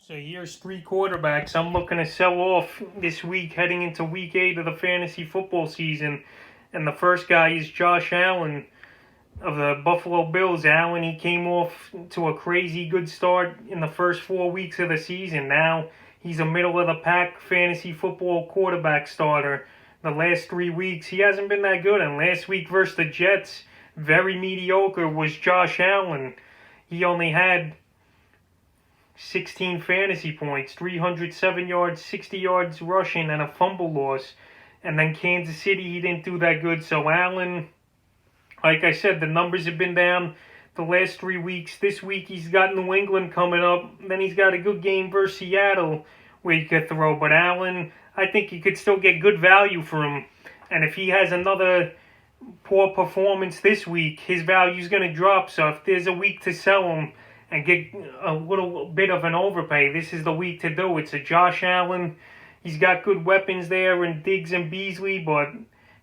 So here's three quarterbacks I'm looking to sell off this week heading into week 8 of the fantasy football season. And the first guy is Josh Allen of the Buffalo Bills. Allen, he came off to a crazy good start in the first 4 weeks of the season. Now he's a middle of the pack fantasy football quarterback starter. The last 3 weeks he hasn't been that good. And last week versus the Jets, very mediocre was Josh Allen. He only had 16 fantasy points, 307 yards, 60 yards rushing, and a fumble loss. And then Kansas City, he didn't do that good. So Allen, like I said, the numbers have been down the last 3 weeks. This week he's got New England coming up. Then he's got a good game versus Seattle where he could throw. But Allen, I think you could still get good value for him. And if he has another poor performance this week, his value's going to drop. So if there's a week to sell him and get a little bit of an overpay, this is the week to do it. So Josh Allen, he's got good weapons there in Diggs and Beasley, but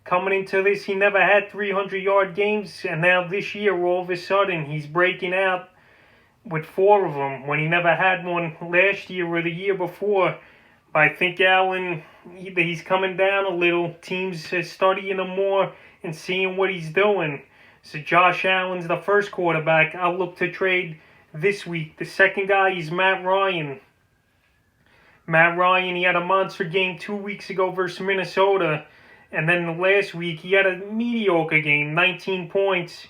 coming into this, he never had 300-yard games, and now this year, all of a sudden, he's breaking out with 4 of them when he never had one last year or the year before. But I think Allen, he's coming down a little. Teams are studying him more and seeing what he's doing. So Josh Allen's the first quarterback I'll look to trade this week. The second guy is Matt Ryan. Matt Ryan, he had a monster game 2 weeks ago versus Minnesota. And then last week, he had a mediocre game, 19 points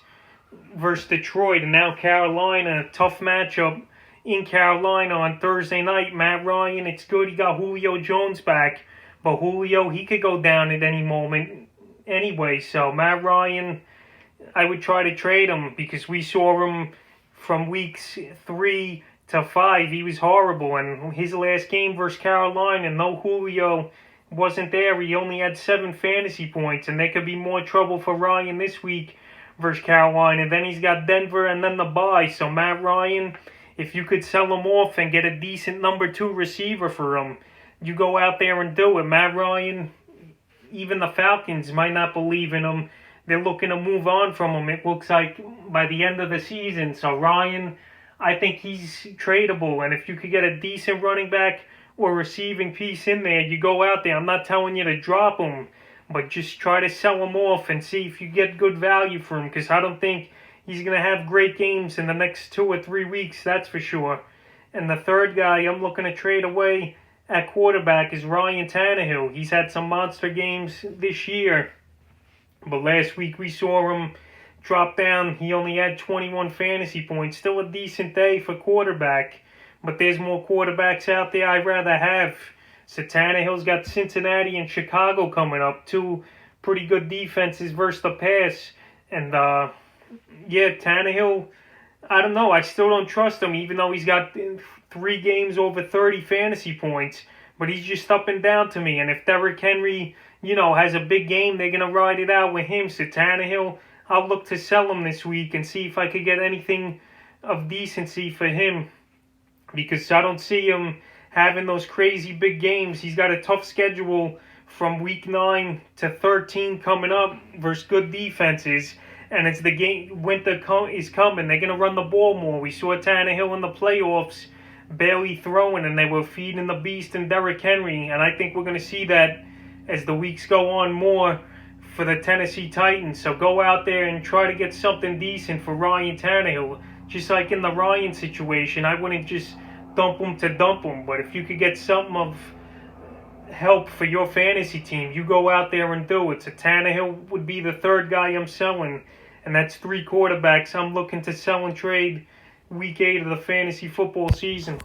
versus Detroit. And now Carolina, tough matchup in Carolina on Thursday night. Matt Ryan, it's good. He got Julio Jones back. But Julio, he could go down at any moment anyway. So Matt Ryan, I would try to trade him because we saw him from weeks 3 to 5. He was horrible. And his last game versus Carolina, no Julio wasn't there. He only had 7 fantasy points, and there could be more trouble for Ryan this week versus Carolina. Then he's got Denver and then the bye. So Matt Ryan, if you could sell him off and get a decent number 2 receiver for him, you go out there and do it. Matt Ryan, even the Falcons might not believe in him. They're looking to move on from him, it looks like, by the end of the season. So Ryan, I think he's tradable. And if you could get a decent running back or receiving piece in there, you go out there. I'm not telling you to drop him, but just try to sell him off and see if you get good value for him, because I don't think he's going to have great games in the next 2 or 3 weeks, that's for sure. And the third guy I'm looking to trade away at quarterback is Ryan Tannehill. He's had some monster games this year, but last week we saw him drop down. He only had 21 fantasy points. Still a decent day for quarterback, but there's more quarterbacks out there I'd rather have. Santana Hill's got Cincinnati and Chicago coming up. 2 pretty good defenses versus the pass. And, Tannehill, I don't know. I still don't trust him, even though he's got 3 games over 30 fantasy points. But he's just up and down to me. And if Derrick Henry, has a big game, they're going to ride it out with him. So Tannehill, I'll look to sell him this week and see if I could get anything of decency for him, because I don't see him having those crazy big games. He's got a tough schedule from week 9 to 13 coming up versus good defenses. And it's the game, winter is coming. They're going to run the ball more. We saw Tannehill in the playoffs barely throwing, and they were feeding the beast and Derrick Henry. And I think we're going to see that as the weeks go on more for the Tennessee Titans. So go out there and try to get something decent for Ryan Tannehill. Just like in the Ryan situation, I wouldn't just dump him to dump him. But if you could get something of help for your fantasy team, you go out there and do it. So Tannehill would be the third guy I'm selling. And that's 3 quarterbacks I'm looking to sell and trade week 8 of the fantasy football season.